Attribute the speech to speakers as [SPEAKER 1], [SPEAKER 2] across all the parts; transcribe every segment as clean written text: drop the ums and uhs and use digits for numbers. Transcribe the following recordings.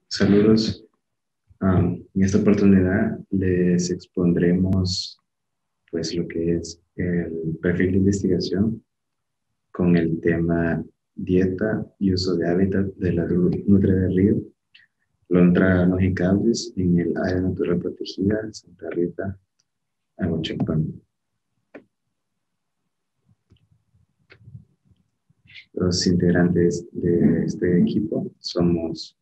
[SPEAKER 1] Saludos. En esta oportunidad les expondremos pues lo que es el perfil de investigación con el tema dieta y uso de hábitat de la nutria del río Lontra nojicaudis en el área natural protegida Santa Rita, Aguachapán. Los integrantes de este equipo somos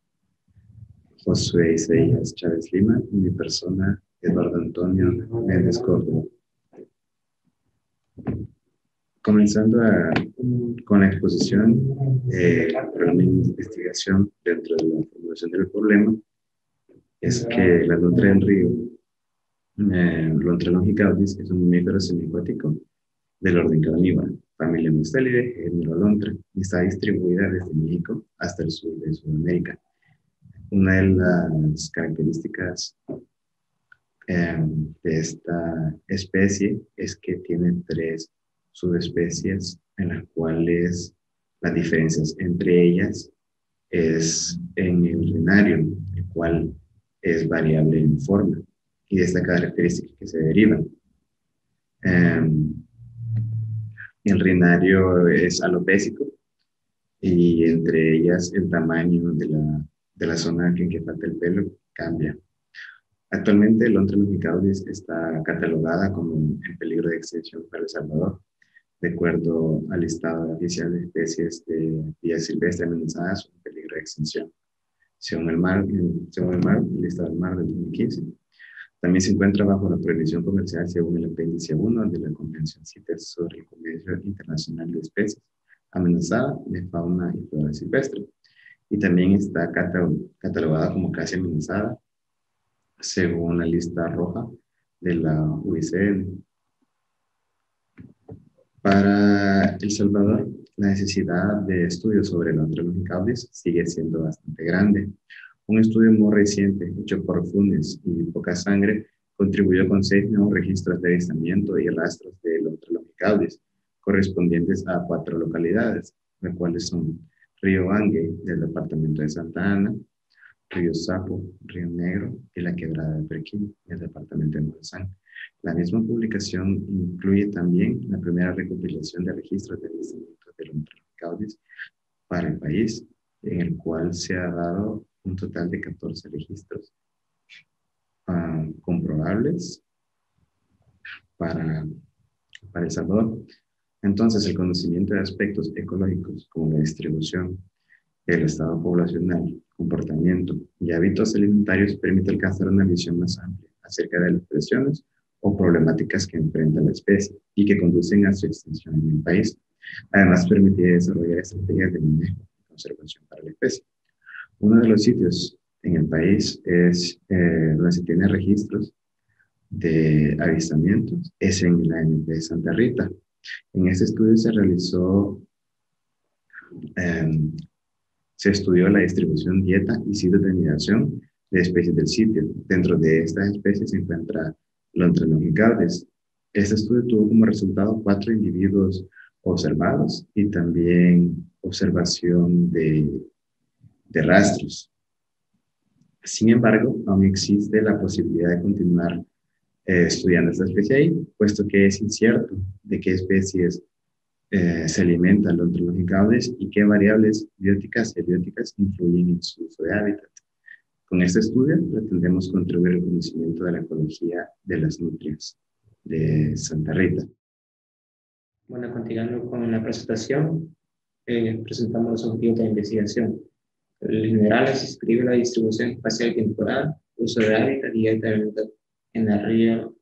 [SPEAKER 1] Josué Isaías Chávez Lima y mi persona, Eduardo Antonio Méndez Córdoba. Comenzando con la exposición, para mi investigación dentro de la formulación del problema, es que la lontra del río, Lontra longicaudis, es un mamífero semiacuático del orden carnívoro, familia Mustelidae, género Lontra, y está distribuida desde México hasta el sur de Sudamérica. Una de las características de esta especie es que tiene 3 subespecies en las cuales las diferencias entre ellas es en el rinario, el cual es variable en forma, y de esta característica que se derivan. El rinario es alopésico y entre ellas el tamaño de la zona en que falta el pelo cambia. Actualmente, el Lontra longicaudis está catalogada como en peligro de extinción para El Salvador, de acuerdo al listado oficial de especies de vida silvestre amenazadas o en peligro de extinción, según el listado del mar del 2015. También se encuentra bajo la prohibición comercial según el apéndice 1 de la Convención CITES sobre el Comercio Internacional de Especies amenazadas de fauna y flora silvestre. Y también está catalogada como casi amenazada según la lista roja de la UICN. Para El Salvador, la necesidad de estudios sobre la Lontra longicaudis sigue siendo bastante grande. Un estudio muy reciente, hecho por Funes y Poca Sangre, contribuyó con 6 nuevos registros de avistamiento y rastros de Lontra longicaudis, correspondientes a 4 localidades, las cuales son Río Angue, del departamento de Santa Ana, Río Sapo, Río Negro y la Quebrada de Perquín, en el departamento de Morazán. La misma publicación incluye también la primera recopilación de registros de avistamientos de Lontra longicaudis para el país, en el cual se ha dado un total de 14 registros comprobables para El Salvador. Entonces, el conocimiento de aspectos ecológicos como la distribución, el estado poblacional, comportamiento y hábitos alimentarios permite alcanzar una visión más amplia acerca de las presiones o problemáticas que enfrenta la especie y que conducen a su extinción en el país. Además, permite desarrollar estrategias de manejo y conservación para la especie. Uno de los sitios en el país es donde se tienen registros de avistamientos, es en la ANP de Santa Rita. En este estudio se estudió la distribución, dieta y sitios de anidación de especies del sitio. Dentro de estas especies se encuentra Lontra longicaudis. Este estudio tuvo como resultado 4 individuos observados y también observación de rastros. Sin embargo, aún existe la posibilidad de continuar estudiando esta especie ahí, puesto que es incierto de qué especies se alimentan los Lontra longicaudis y qué variables bióticas y abióticas influyen en su uso de hábitat. Con este estudio pretendemos contribuir al conocimiento de la ecología de las nutrias de Santa Rita.
[SPEAKER 2] Bueno, continuando con la presentación, presentamos los objetivos de la investigación. En general, se describe la distribución espacial y temporal, uso de hábitat y hábitat en la río,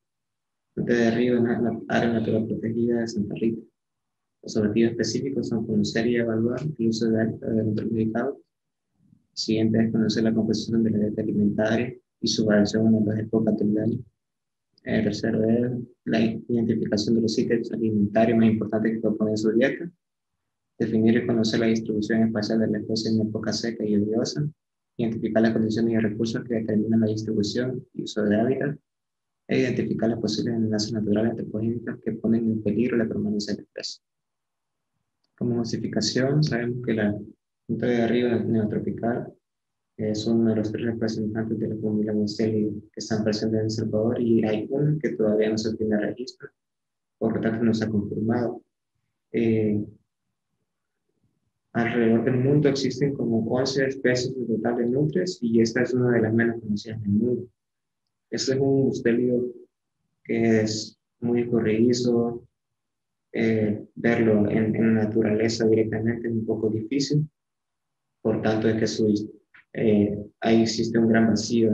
[SPEAKER 2] en la área natural protegida de Santa Rita. Los objetivos específicos son conocer y evaluar el uso de hábitat de Lontra longicaudis. Siguiente es conocer la composición de la dieta alimentaria y su variación en la época terminal. Tercero es la identificación de los sitios alimentarios más importantes que proponen su dieta. Definir y conocer la distribución espacial de la especie en época seca y lluviosa. Identificar las condiciones y recursos que determinan la distribución y uso de hábitat. E identificar las posibles amenazas naturales antropogénicas que ponen en peligro la permanencia de la especie. Como justificación, sabemos que la punta de arriba es neotropical, Es uno de los tres representantes de la familia Musteli que están presentes en El Salvador y hay uno que todavía no se tiene registro, por lo tanto no se ha confirmado. Eh, Alrededor del mundo existen como 11 especies en total de nutrias y esta es una de las menos conocidas del mundo. Este es un mustelio que es muy corredizo, verlo en la naturaleza directamente es un poco difícil, por tanto es que ahí existe un gran vacío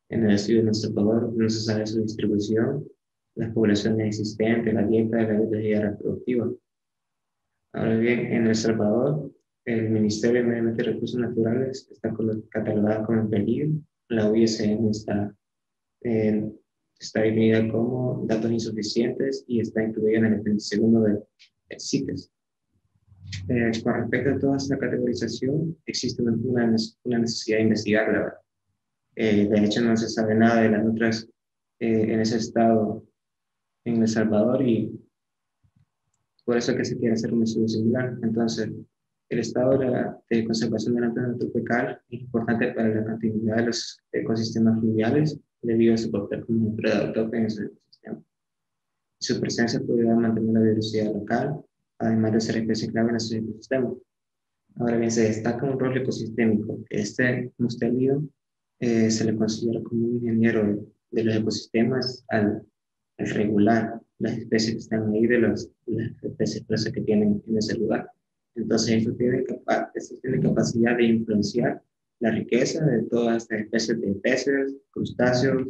[SPEAKER 2] en el estudio de El Salvador, no se sabe su distribución, las poblaciones existentes, la dieta y la biología reproductiva. Ahora bien, en El Salvador, el Ministerio de Medio Ambiente y Recursos Naturales está catalogado como en peligro. La UISN eh, está definida como datos insuficientes y está incluida en el apéndice segundo de CITES. Con respecto a toda esta categorización, existe una necesidad de investigarla. De hecho, no se sabe nada de las nutrias en ese estado en El Salvador y por eso es que se quiere hacer un estudio similar. Entonces, el estado de conservación de la planta tropical es importante para la continuidad de los ecosistemas fluviales debido a su papel como un predador en ese ecosistema. Su presencia podría mantener la diversidad local, además de ser especie clave en esos ecosistemas. Ahora bien, se destaca un rol ecosistémico. Este mustelio se le considera como un ingeniero de los ecosistemas al regular las especies que están ahí las especies presas que tienen en ese lugar. Entonces, esto tiene capacidad de influenciar la riqueza de todas estas especies de peces, crustáceos,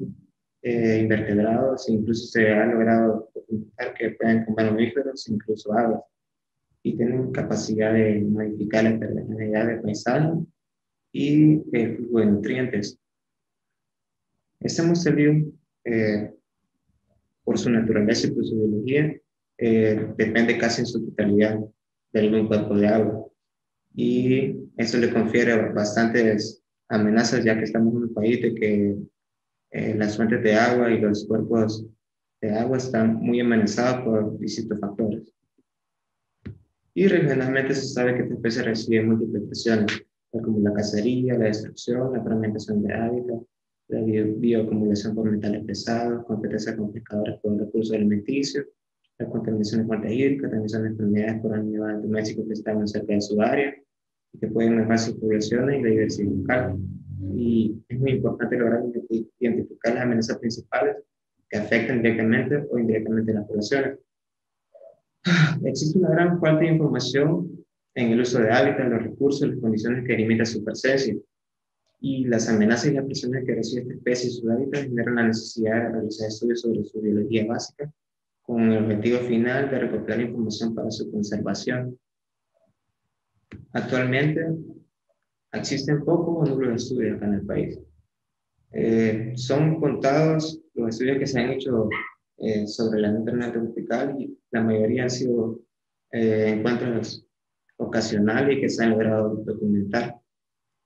[SPEAKER 2] invertebrados, incluso se ha logrado documentar que pueden comer mamíferos, incluso aves, y tienen capacidad de modificar la heterogeneidad del paisaje y el flujo de nutrientes. Este mustelio, por su naturaleza y por su biología, depende casi en su totalidad de algún cuerpo de agua. Y eso le confiere bastantes amenazas, ya que estamos en un país de que las fuentes de agua y los cuerpos de agua están muy amenazados por distintos factores. Y regionalmente se sabe que esta especie recibe múltiples presiones, como la cacería, la destrucción, la fragmentación de hábitat, la bioacumulación por metales pesados, competencias complicadoras por el recurso alimenticio, la contaminación de fuentes hídricas, también son enfermedades por animales domésticos que están cerca de su área y que pueden mermar sus poblaciones y la diversidad local. Y es muy importante lograr identificar las amenazas principales que afectan directamente o indirectamente a las poblaciones. Existe una gran falta de información en el uso de hábitat, los recursos, las condiciones que limitan su presencia. Y las amenazas y las presiones que recibe esta especie y su hábitat generan la necesidad de realizar estudios sobre su biología básica, con el objetivo final de recopilar información para su conservación. Actualmente existen pocos o nulos estudios acá en el país. Son contados los estudios que se han hecho sobre la nutria tropical y la mayoría han sido encuentros ocasionales y que se han logrado documentar.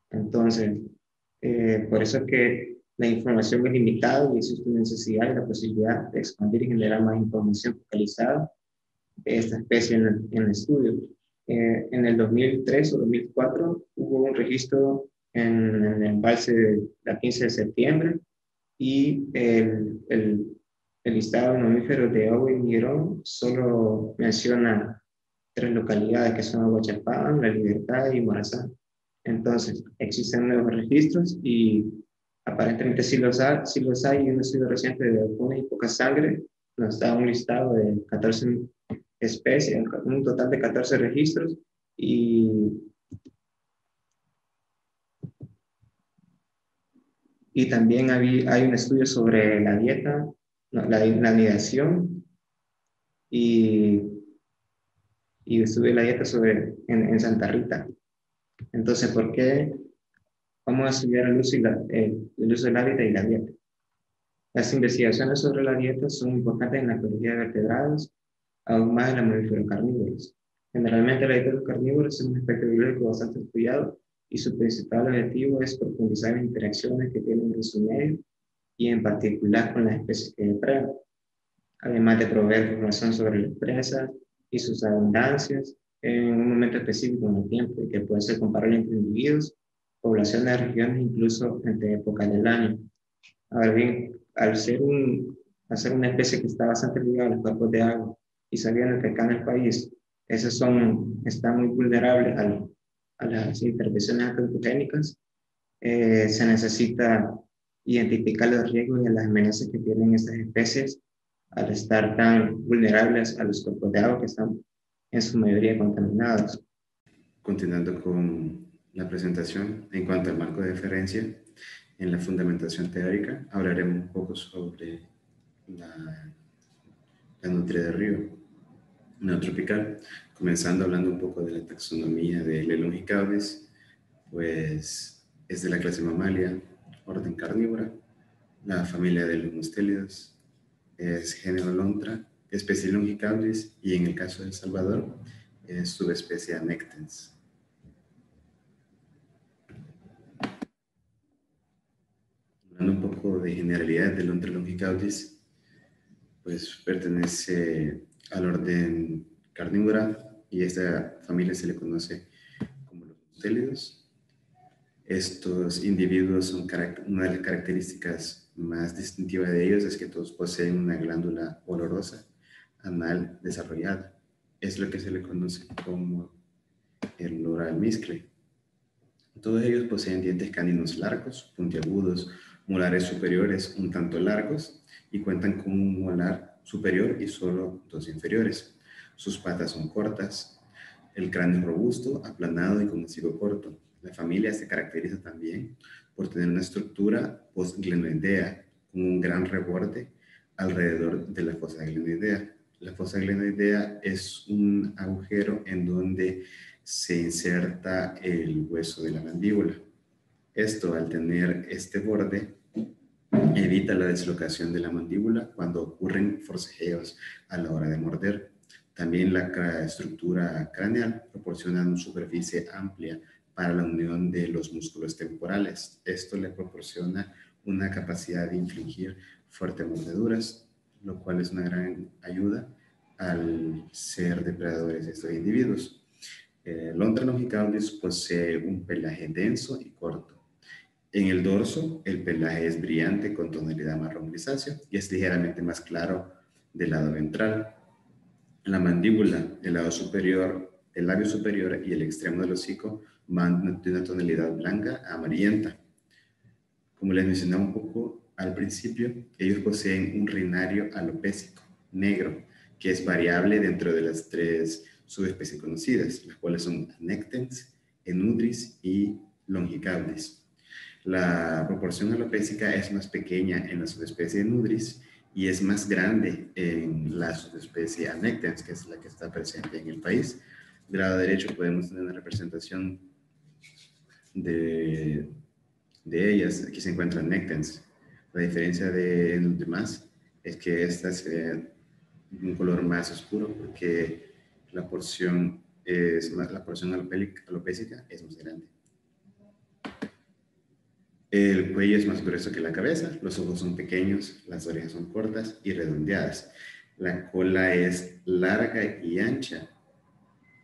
[SPEAKER 2] Entonces, por eso es que la información es limitada y existe una necesidad y la posibilidad de expandir y generar más información focalizada de esta especie en el estudio. En el 2003 o 2004 hubo un registro en el embalse de la 15 de septiembre y el listado de mamíferos de agua y Mirón solo menciona 3 localidades que son Aguachapán, La Libertad y Morazán. Entonces, existen nuevos registros y aparentemente sí los hay, y un estudio reciente de vacunas y poca sangre nos da un listado de 14 especies, un total de 14 registros y también hay un estudio sobre la dieta, no, la anidación y, y estudio la dieta en Santa Rita. Entonces, ¿por qué vamos a estudiar el uso del hábitat y la dieta? Las investigaciones sobre la dieta son importantes en la ecología de vertebrados, aún más en los mamíferos carnívoros. Generalmente la dieta de los carnívoros es un aspecto biológico bastante estudiado y su principal objetivo es profundizar en las interacciones que tienen en su medio y en particular con las especies que depredan, además de proveer información sobre las presas y sus abundancias en un momento específico en el tiempo y que puede ser comparable entre individuos poblaciones de regiones, incluso entre épocas del año. Ahora bien, al ser una especie que está bastante ligada a los cuerpos de agua y sabiendo que acá en el país están muy vulnerables a las intervenciones antropogénicas, se necesita identificar los riesgos y las amenazas que tienen estas especies al estar tan vulnerables a los cuerpos de agua que están en su mayoría contaminados.
[SPEAKER 1] Continuando con la presentación, en cuanto al marco de referencia, en la fundamentación teórica hablaremos un poco sobre la nutria de río neotropical, comenzando hablando un poco de la taxonomía de Lelongicaudes, pues es de la clase Mammalia, orden carnívora, la familia de los mustélidos, es género Lontra, especie Longicaudes, y en el caso de El Salvador es subespecie Anectens. Hablando un poco de generalidad del Lontra Longicaudes, pues pertenece al orden carnívora y esta familia se le conoce como los mustélidos. Estos individuos son una de las características más distintivas de ellos es que todos poseen una glándula olorosa anal desarrollada. Es lo que se le conoce como el olor al almizcle. Todos ellos poseen dientes caninos largos, puntiagudos, molares superiores un tanto largos y cuentan con un molar superior y solo dos inferiores. Sus patas son cortas, el cráneo es robusto, aplanado y con hocico corto. La familia se caracteriza también por tener una estructura postglenoidea con un gran reborde alrededor de la fosa glenoidea. La fosa glenoidea es un agujero en donde se inserta el hueso de la mandíbula. Esto, al tener este borde, evita la dislocación de la mandíbula cuando ocurren forcejeos a la hora de morder. También la estructura craneal proporciona una superficie amplia para la unión de los músculos temporales. Esto le proporciona una capacidad de infligir fuertes mordeduras, lo cual es una gran ayuda al ser depredadores de estos individuos. Lontra longicaulis posee un pelaje denso y corto. En el dorso, el pelaje es brillante con tonalidad marrón grisáceo y es ligeramente más claro del lado ventral. La mandíbula, el lado superior, el labio superior y el extremo del hocico van de una tonalidad blanca a amarillenta. Como les mencionaba un poco al principio, ellos poseen un rinario alopécico negro, que es variable dentro de las tres subespecies conocidas, las cuales son Anectens, Enudris y Longicaudes. La proporción alopécica es más pequeña en la subespecie Enudris y es más grande en la subespecie Anectens, que es la que está presente en el país. Del lado derecho podemos tener una representación de ellas. Aquí se encuentran Nectens. La diferencia de los demás es que estas tienen un color más oscuro porque la porción alopécica es más grande. El cuello es más grueso que la cabeza, los ojos son pequeños, las orejas son cortas y redondeadas. La cola es larga y ancha,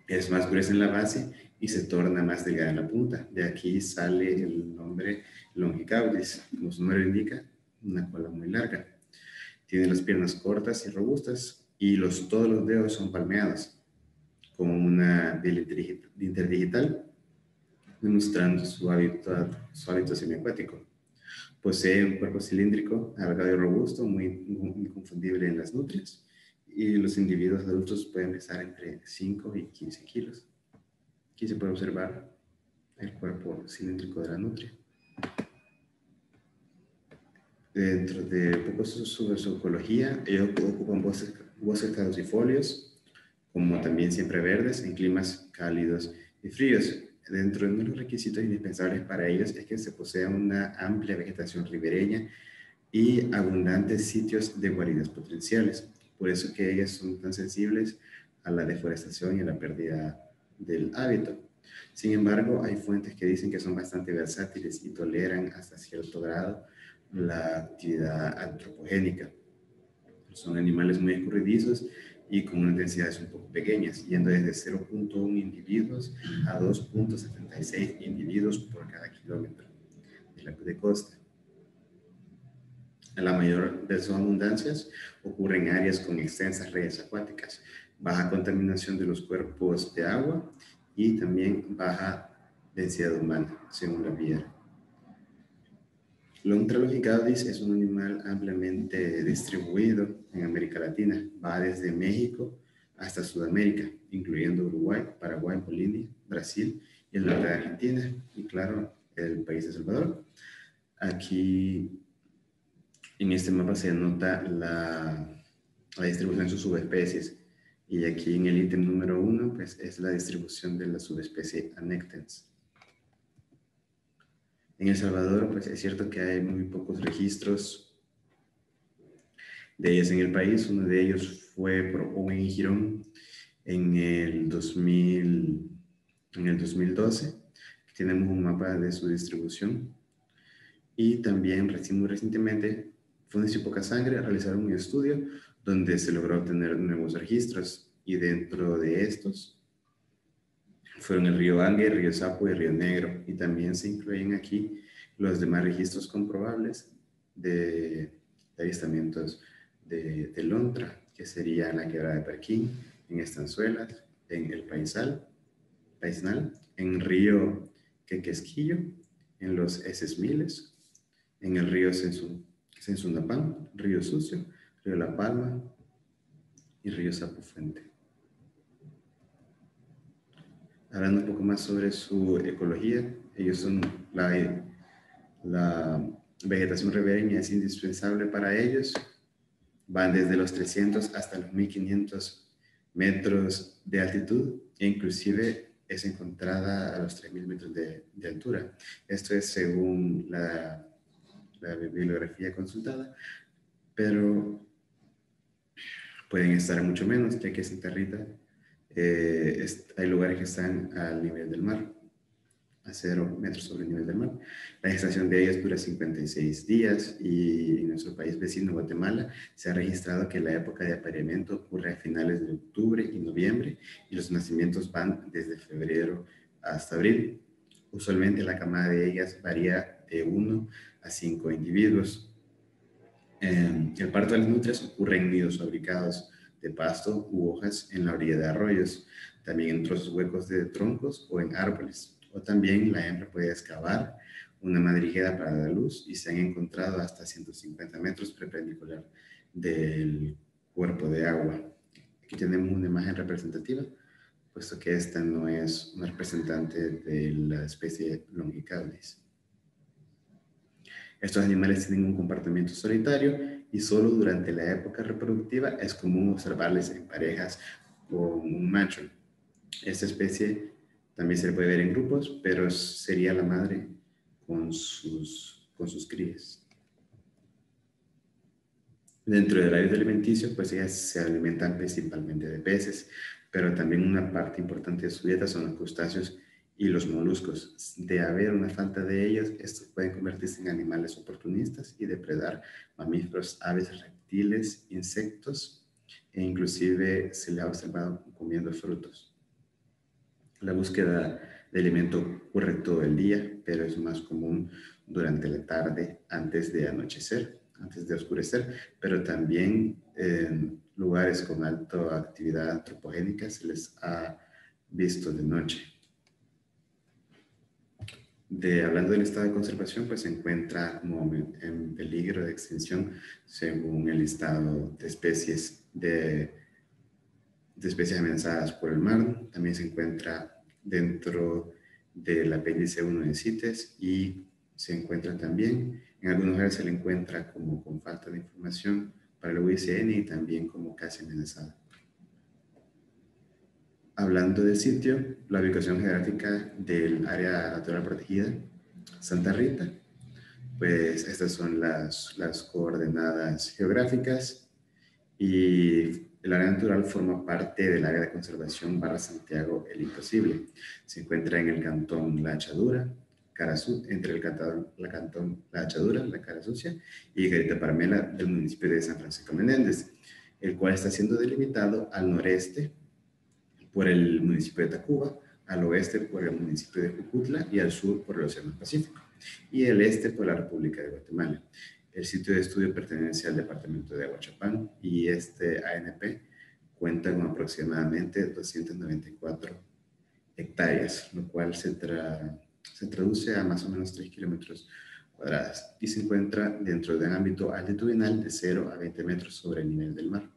[SPEAKER 1] es más gruesa en la base y se torna más delgada en la punta. De aquí sale el nombre Longicaudes, como su nombre indica, una cola muy larga. Tiene las piernas cortas y robustas y todos los dedos son palmeados, con una piel interdigital, demostrando su hábito semiacuático. Posee un cuerpo cilíndrico, alargado y robusto, muy inconfundible en las nutrias, y los individuos adultos pueden pesar entre 5 y 15 kilos. Aquí se puede observar el cuerpo cilíndrico de la nutria. Dentro de un poco sobre su ecología, ellos ocupan bosques caducifolios, como también siempre verdes, en climas cálidos y fríos. Dentro de los requisitos indispensables para ellos es que se posea una amplia vegetación ribereña y abundantes sitios de guaridas potenciales. Por eso que ellas son tan sensibles a la deforestación y a la pérdida del hábitat. Sin embargo, hay fuentes que dicen que son bastante versátiles y toleran hasta cierto grado la actividad antropogénica. Son animales muy escurridizos y con unas densidades un poco pequeñas, yendo desde 0.1 individuos a 2.76 individuos por cada kilómetro de costa. La mayor de sus abundancias ocurre en áreas con extensas redes acuáticas, baja contaminación de los cuerpos de agua y también baja densidad humana, según la Viera. Longithalus gaudis es un animal ampliamente distribuido en América Latina. Va desde México hasta Sudamérica, incluyendo Uruguay, Paraguay, Bolivia, Brasil y el norte de Argentina y, claro, el país de El Salvador. Aquí en este mapa se nota la distribución de sus subespecies. Y aquí en el ítem número 1 pues, es la distribución de la subespecie Anectens. En El Salvador, pues es cierto que hay muy pocos registros de ellas en el país. Uno de ellos fue por Owen Girón en el 2012. Tenemos un mapa de su distribución. Y también, muy recientemente, Fundación Poca Sangre realizaron un estudio donde se logró obtener nuevos registros. Y dentro de estos fueron el río Angue, río Sapo y río Negro. Y también se incluyen aquí los demás registros comprobables de avistamientos de lontra, que sería en la quebrada de Perquín, en Estanzuelas, en el Paisal, en río Quequesquillo, en los Miles, en el río Sensunapán, río Sucio, río La Palma y río Sapo Fuente. Hablando un poco más sobre su ecología, ellos son la vegetación ribereña es indispensable para ellos. Van desde los 300 hasta los 1500 metros de altitud e inclusive es encontrada a los 3000 metros de altura. Esto es según la bibliografía consultada, pero pueden estar a mucho menos, ya que Santa Rita hay lugares que están al nivel del mar, a 0 metros sobre el nivel del mar. La gestación de ellas dura 56 días y en nuestro país vecino, Guatemala, se ha registrado que la época de apareamiento ocurre a finales de octubre y noviembre y los nacimientos van desde febrero hasta abril. Usualmente la camada de ellas varía de 1 a 5 individuos. El parto de las nutrias ocurre en nidos fabricados de pasto u hojas en la orilla de arroyos, también en trozos huecos de troncos o en árboles. O también la hembra puede excavar una madriguera para dar luz y se han encontrado hasta 150 metros perpendicular del cuerpo de agua. Aquí tenemos una imagen representativa, puesto que esta no es una representante de la especie Longicaudis. Estos animales tienen un comportamiento solitario y solo durante la época reproductiva es común observarles en parejas con un macho. Esta especie también se puede ver en grupos, pero sería la madre con sus crías. Dentro del área alimenticio, pues ellas se alimentan principalmente de peces, pero también una parte importante de su dieta son los crustáceos y los moluscos. De haber una falta de ellos, estos pueden convertirse en animales oportunistas y depredar mamíferos, aves, reptiles, insectos e inclusive se le ha observado comiendo frutos. La búsqueda de alimento ocurre todo el día, pero es más común durante la tarde antes de anochecer, antes de oscurecer, pero también en lugares con alta actividad antropogénica se les ha visto de noche. Hablando del estado de conservación, pues se encuentra como en peligro de extinción según el listado de especies amenazadas por el mar. También se encuentra dentro del apéndice 1 de CITES y se encuentra también, en algunos lugares se le encuentra como con falta de información para el UICN y también como casi amenazada. Hablando del sitio, la ubicación geográfica del área natural protegida, Santa Rita, pues estas son las coordenadas geográficas y el área natural forma parte del área de conservación Barra Santiago El Imposible. Se encuentra en el cantón La Achadura, entre el cantón La Achadura, La Cara Sucia y Garita Parmela del municipio de San Francisco Menéndez. el cual está siendo delimitado al noreste por el municipio de Tacuba, al oeste por el municipio de Jujutla y al sur por el Océano Pacífico, y el este por la República de Guatemala. El sitio de estudio pertenece al departamento de Aguachapán y este ANP cuenta con aproximadamente 294 hectáreas, lo cual se traduce a más o menos 3 kilómetros cuadrados y se encuentra dentro de un ámbito altitudinal de 0 a 20 metros sobre el nivel del mar.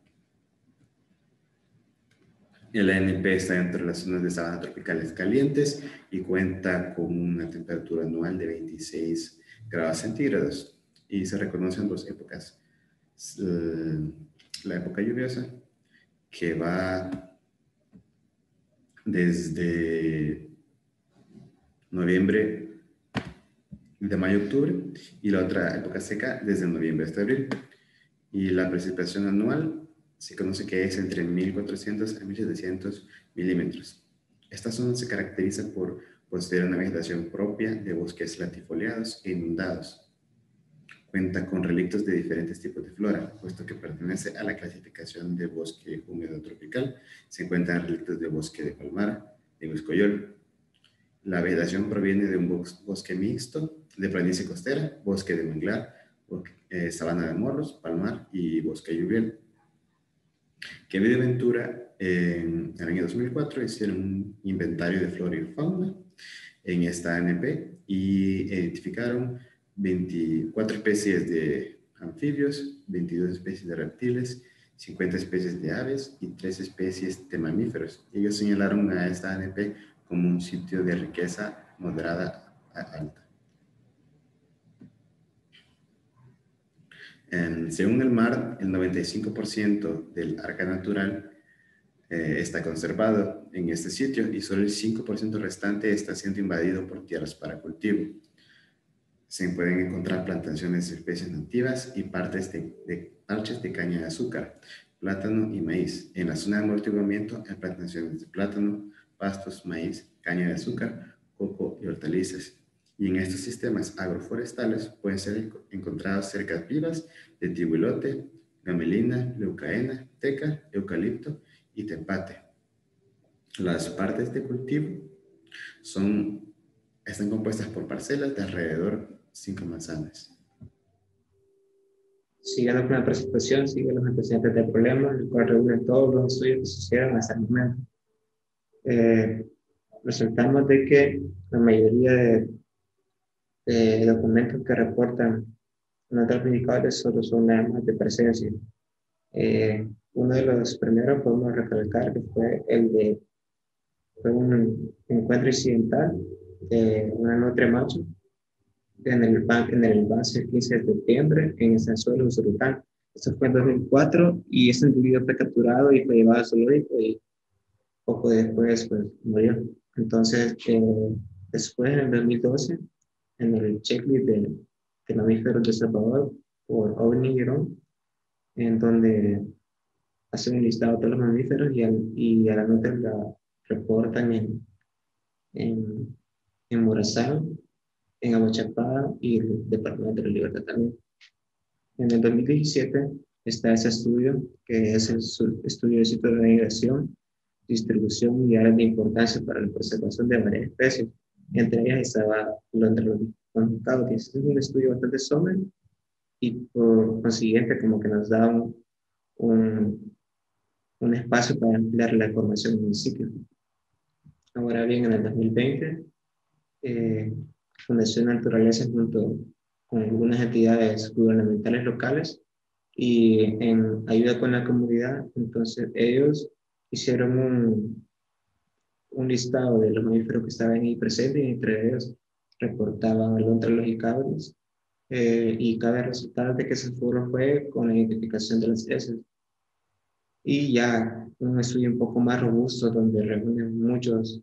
[SPEAKER 1] El ANP está dentro de las zonas de sabana tropicales calientes y cuenta con una temperatura anual de 26 grados centígrados y se reconocen dos épocas. La época lluviosa, que va desde noviembre, de mayo a octubre, y la otra época seca desde noviembre hasta abril. Y la precipitación anual se conoce que es entre 1.400 a 1.700 milímetros. Esta zona se caracteriza por poseer una vegetación propia de bosques latifoliados e inundados. Cuenta con relictos de diferentes tipos de flora, puesto que pertenece a la clasificación de bosque húmedo tropical. Se encuentran relictos de bosque de palmar, de huiscoyol. La vegetación proviene de un bosque mixto, de planicie costera, bosque de manglar, sabana de morros, palmar y bosque lluvial. Kevin y Ventura en el año 2004 hicieron un inventario de flora y fauna en esta ANP y identificaron 24 especies de anfibios, 22 especies de reptiles, 50 especies de aves y 3 especies de mamíferos. Ellos señalaron a esta ANP como un sitio de riqueza moderada a alta. Según el mar, el 95% del arca natural está conservado en este sitio y solo el 5% restante está siendo invadido por tierras para cultivo. Se pueden encontrar plantaciones de especies nativas y parches de caña de azúcar, plátano y maíz. En la zona de amortiguamiento hay plantaciones de plátano, pastos, maíz, caña de azúcar, coco y hortalizas. Y en estos sistemas agroforestales pueden ser encontradas cercas vivas de tibuilote, gamelina, leucaena, teca, eucalipto y tepate. Las partes de cultivo están compuestas por parcelas de alrededor 5 manzanas.
[SPEAKER 2] Siguiendo con la presentación, sigue los antecedentes del problema, el cual reúne todos los estudios que se hicieron hasta el momento. Resultamos de que la mayoría de documentos que reportan notas indicadores solo son nada más de presencia. Uno de los primeros podemos recalcar que fue fue un encuentro incidental de una nutria macho en el avance del 15 de septiembre en el suelo de Usulután. Esto fue en 2004 y ese individuo fue capturado y fue llevado al zoológico y poco después pues murió. Entonces, después en el 2012, en el checklist de mamíferos de Salvador por OVNI Girón, en donde hacen un listado de todos los mamíferos y a la nota la reportan en Morazán, en Aguachapán y el Departamento de la Libertad también. En el 2017 está ese estudio, que es el estudio de sitio de migración, distribución y áreas de importancia para la preservación de varias especies. Entre ellas estaba Londrelogicaudia, que es un estudio bastante somero y por consiguiente como que nos da un espacio para ampliar la información en el sitio. Ahora bien, en el 2020, Fundación Naturaleza junto con algunas entidades gubernamentales locales y en ayuda con la comunidad, entonces ellos hicieron un listado de los mamíferos que estaban ahí presentes y entre ellos reportaban alondras longicaudas y cabe resaltar de que ese foro fue con la identificación de las heces. Y ya un estudio un poco más robusto donde reúnen muchos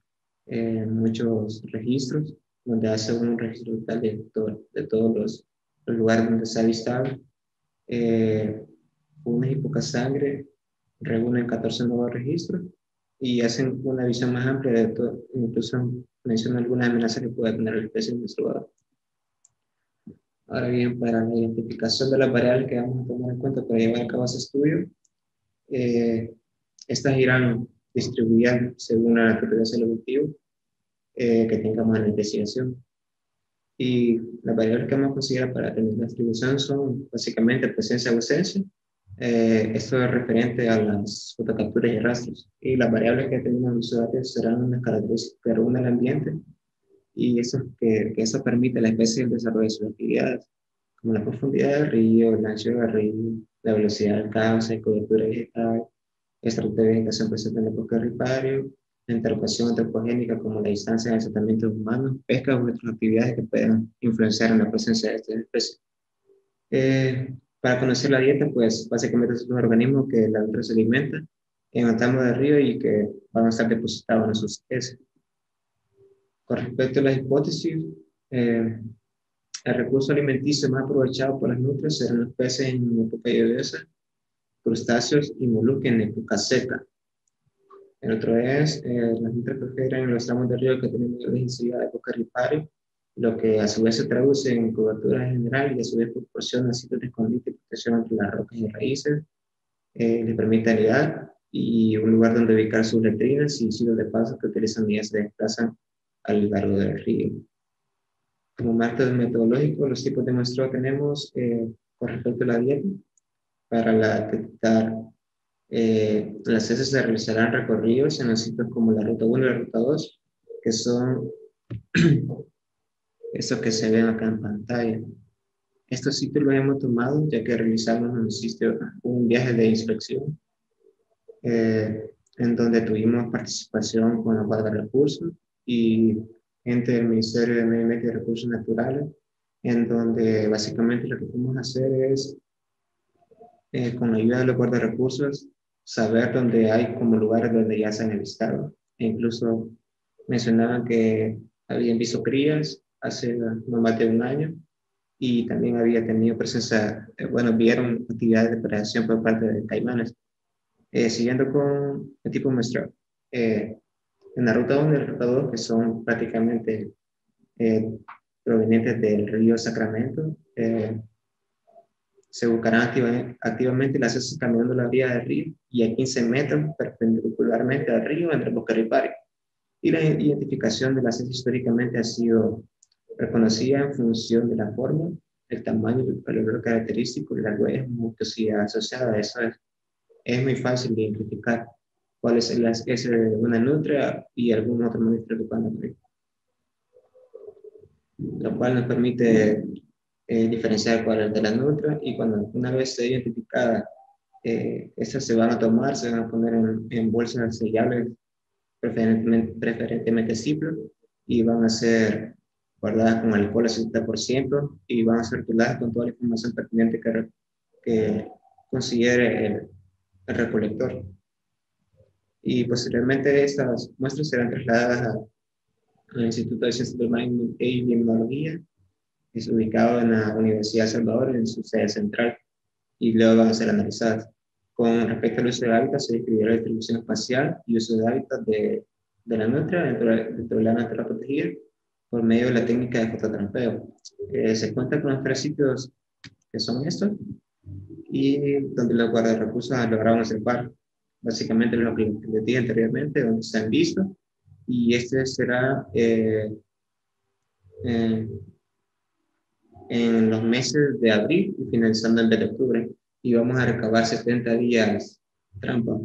[SPEAKER 2] registros, donde hace un registro total de todos los lugares donde se ha avistado. Una y poca sangre reúnen 14 nuevos registros y hacen una visión más amplia de todo, incluso mencionan algunas amenazas que puede tener la especie en nuestro lugar. Ahora bien, para la identificación de las variables que vamos a tomar en cuenta para llevar a cabo ese estudio, Estas irán distribuidas según la naturaleza del objetivo que tengamos en la investigación. Y las variables que vamos a considerar para tener la distribución son básicamente presencia o ausencia. Esto es referente a las fotocapturas y rastros. Y las variables que tenemos en los datos serán unas características que reúnen el ambiente y que eso permite a la especie el desarrollo de sus actividades, como la profundidad del río, el ancho del río, la velocidad del cauce, cobertura vegetal, estratos de vegetación presente en el bosque ripario, la interrupción antropogénica como la distancia de asentamientos humanos, pesca u otras actividades que puedan influenciar en la presencia de estas especies. Para conocer la dieta, pues básicamente son los organismos que la nutria se alimenta en el tramo del río y que van a estar depositados en sus especies. Con respecto a las hipótesis, eh, el recurso alimenticio más aprovechado por las nutrias serán los peces en época lluviosa, crustáceos y moluscos en época seca. El otro es, las nutrias prefieren los tramos de río que tienen mayor densidad de bosque ripario, lo que a su vez se traduce en cobertura general y a su vez proporciona sitios de escondite y protección entre las rocas y raíces, les permite anidar y un lugar donde ubicar sus letrinas y sitios de paso que utilizan y se desplazan a lo largo del río. Como método metodológico, los tipos de muestreo tenemos con respecto a la dieta. Para detectar las heces se realizarán recorridos en los sitios como la ruta 1 y la ruta 2, que son estos que se ven acá en pantalla. Estos sitios los hemos tomado ya que realizamos un viaje de inspección en donde tuvimos participación con la Guardia de Recursos y gente del Ministerio de Medio Ambiente y Recursos Naturales, en donde básicamente lo que podemos hacer es, con la ayuda de los Guardia de Recursos, saber dónde hay como lugares donde ya se han avistado. E incluso mencionaban que habían visto crías hace no más de un año y también había tenido presencia, vieron actividades de predación por parte de caimanes. Siguiendo con el tipo muestral, en la ruta 1 y la ruta 2, que son prácticamente eh, provenientes del río Sacramento, se buscarán activamente las heces caminando la vía del río y a 15 metros perpendicularmente al río entre bosque ripario. Y la identificación de las heces históricamente ha sido reconocida en función de la forma, el tamaño, el valor característico y la huella asociada a eso. Es muy fácil de identificar cuál es la especie de una nutria y algún otro mamífero que puedan ocurrir, lo cual nos permite diferenciar cuál es de la nutria y cuando una vez esté identificada, estas se van a tomar, se van a poner en bolsas sellables, preferentemente Ziploc, y van a ser guardadas con alcohol al 70% y van a ser circuladas con toda la información pertinente que considere el recolector. Y posteriormente estas muestras serán trasladadas al Instituto de Ciencias del Mar y Biotecnología, que es ubicado en la Universidad de Salvador en su sede central, y luego van a ser analizadas. Con respecto al uso de hábitat, se describirá la distribución espacial y uso de hábitat de la nutria dentro de la naturaleza protegida por medio de la técnica de fototrampeo. Se cuenta con los 3 sitios que son estos y donde los guardarrecursos lograron observar básicamente lo que les dije anteriormente, donde se han visto, y este será en los meses de abril y finalizando el mes de octubre, y vamos a recabar 70 días trampa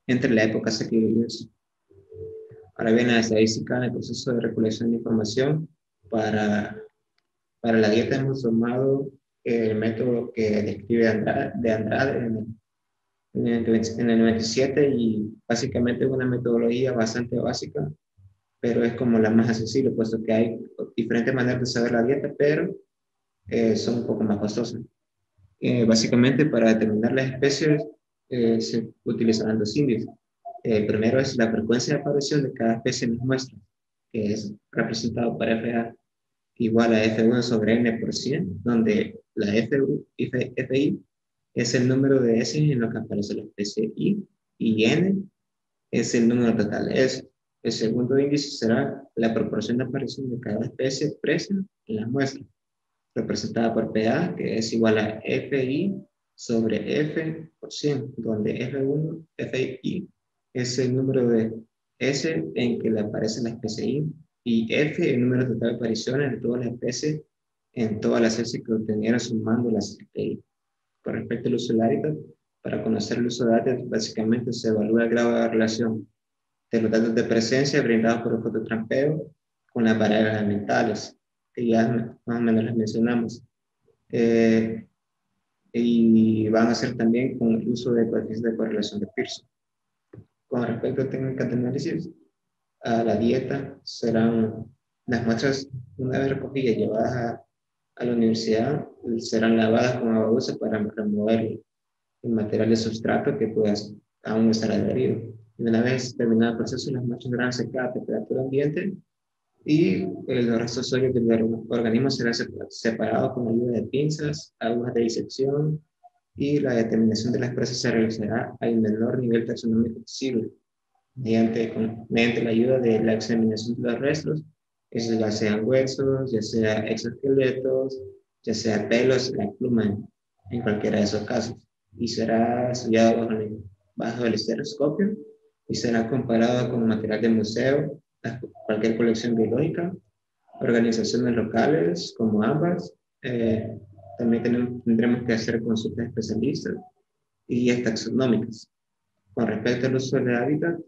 [SPEAKER 2] entre la época seca y lluviosa. Ahora viene la estadística en el proceso de recolección de información. Para la dieta hemos tomado el método que describe de Andrade en el 97 y básicamente es una metodología bastante básica, pero es como la más accesible, puesto que hay diferentes maneras de saber la dieta, pero son un poco más costosas. Básicamente para determinar las especies se utilizarán 2 índices. El primero es la frecuencia de aparición de cada especie en las muestras, que es representado por FA igual a F1 sobre N por 100, donde la FI es el número de S en lo que aparece la especie I, y N es el número total de S. El segundo índice será la proporción de aparición de cada especie expresa en las muestras, representada por PA, que es igual a FI sobre F por 100, donde F1, FI es el número de S en que le aparece la especie I, y F el número total de apariciones de todas las especies en todas las especies que obtenieron sumando las I. Con respecto al uso del hábitat, para conocer el uso de hábitat, básicamente se evalúa el grado de relación de los datos de presencia brindados por el fototrampeo con las variables ambientales, que ya más o menos las mencionamos. Eh, y van a ser también con el uso de coeficientes de correlación de Pearson. Con respecto a técnicas de análisis, a la dieta serán las muestras, una vez recogidas y llevadas a la universidad, serán lavadas con agua dulce para remover el material de sustrato que pueda aún estar adherido. Y una vez terminado el proceso, las muestras serán secadas a temperatura ambiente y los restos sólidos del organismo serán separados con ayuda de pinzas, agujas de disección, y la determinación de las presas se realizará al menor nivel taxonómico posible, mediante la ayuda de la examinación de los restos, eso ya sean huesos, ya sea exoesqueletos, ya sea pelos, la pluma, en cualquiera de esos casos. Y será estudiado bajo el estereoscopio y será comparado con material de museo, cualquier colección biológica, organizaciones locales como ambas. Eh, También tendremos que hacer consultas especialistas y guías taxonómicas. Con respecto al uso del hábitat,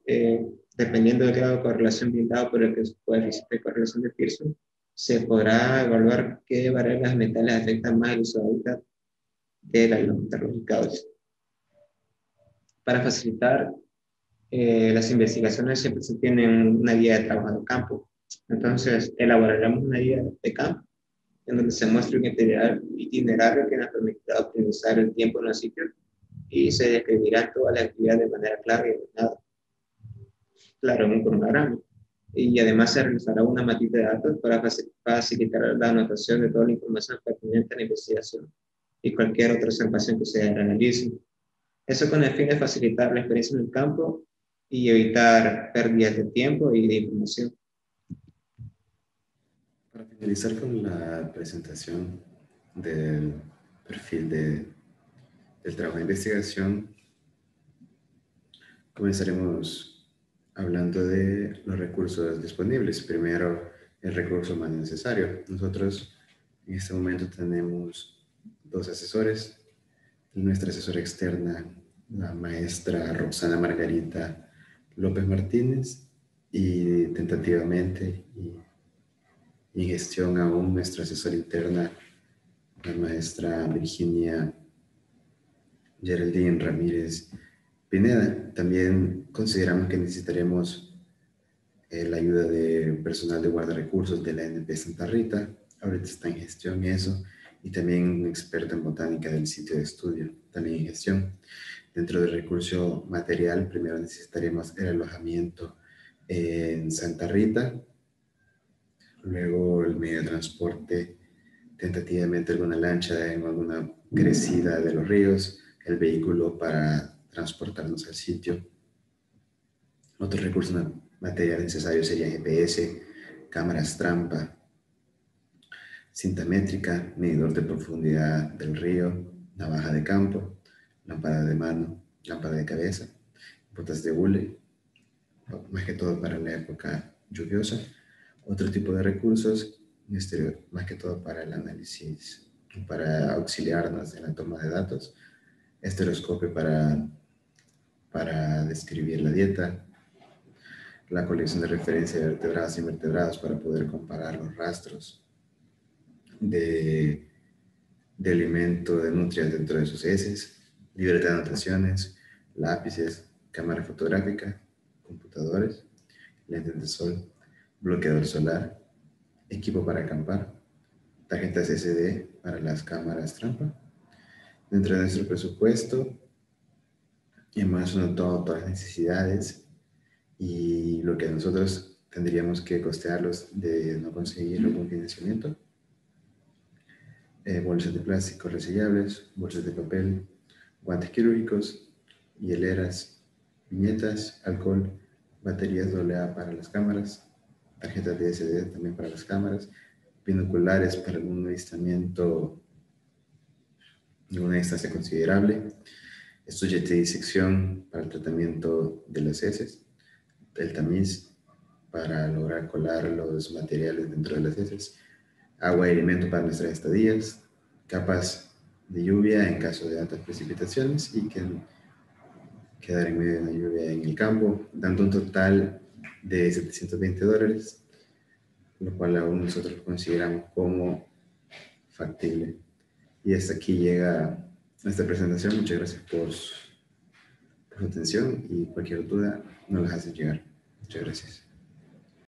[SPEAKER 2] dependiendo del grado de correlación brindado por el coeficiente de correlación de Pearson, se podrá evaluar qué variables ambientales afectan más el uso de hábitat de la meteorológica. Para facilitar las investigaciones siempre se tiene una guía de trabajo de campo. Entonces, elaboraremos una guía de campo en donde se muestra un itinerario que nos permitirá optimizar el tiempo en los sitios y se describirá toda la actividad de manera clara y ordenada, claro, en un cronograma. Y además se realizará una matriz de datos para facilitar la anotación de toda la información pertinente a la investigación y cualquier otra observación que se realice. Eso con el fin de facilitar la experiencia en el campo y evitar pérdidas de tiempo y de información.
[SPEAKER 1] Para finalizar con la presentación del perfil del trabajo de investigación, comenzaremos hablando de los recursos disponibles. Primero, el recurso más necesario. Nosotros en este momento tenemos dos asesores. Nuestra asesora externa, la maestra Roxana Margarita López Martínez, y tentativamente y en gestión aún nuestra asesora interna, la maestra Virginia Geraldine Ramírez Pineda. También consideramos que necesitaremos la ayuda de personal de guardarrecursos de la NP Santa Rita. Ahorita está en gestión eso. Y también un experto en botánica del sitio de estudio, también en gestión. Dentro del recurso material, primero necesitaremos el alojamiento en Santa Rita, luego el medio de transporte, tentativamente alguna lancha en alguna crecida de los ríos, el vehículo para transportarnos al sitio. Otros recursos materiales necesarios serían GPS, cámaras trampa, cinta métrica, medidor de profundidad del río, navaja de campo, lámpara de mano, lámpara de cabeza, botas de hule, más que todo para la época lluviosa. Otro tipo de recursos, más que todo para el análisis, para auxiliarnos en la toma de datos, estereoscopio para describir la dieta, la colección de referencia de vertebrados y invertebrados para poder comparar los rastros de alimento, de nutrias dentro de sus heces, libreta de anotaciones, lápices, cámara fotográfica, computadores, lentes de sol, bloqueador solar, equipo para acampar, tarjetas SD para las cámaras trampa. Dentro de nuestro presupuesto hemos notado todas las necesidades y lo que nosotros tendríamos que costearlos de no conseguir algún financiamiento. Bolsas de plástico resellables, bolsas de papel, guantes quirúrgicos, hieleras, viñetas, alcohol, baterías AA para las cámaras, tarjetas de SD también para las cámaras, binoculares para algún avistamiento una distancia considerable, estuches de disección para el tratamiento de las heces, el tamiz para lograr colar los materiales dentro de las heces, agua y alimento para nuestras estadías, capas de lluvia en caso de altas precipitaciones y que quedar en medio de la lluvia en el campo, dando un total de $720, lo cual aún nosotros consideramos como factible. Y hasta aquí llega esta presentación. Muchas gracias por su atención y cualquier duda nos las hacen llegar. Muchas gracias.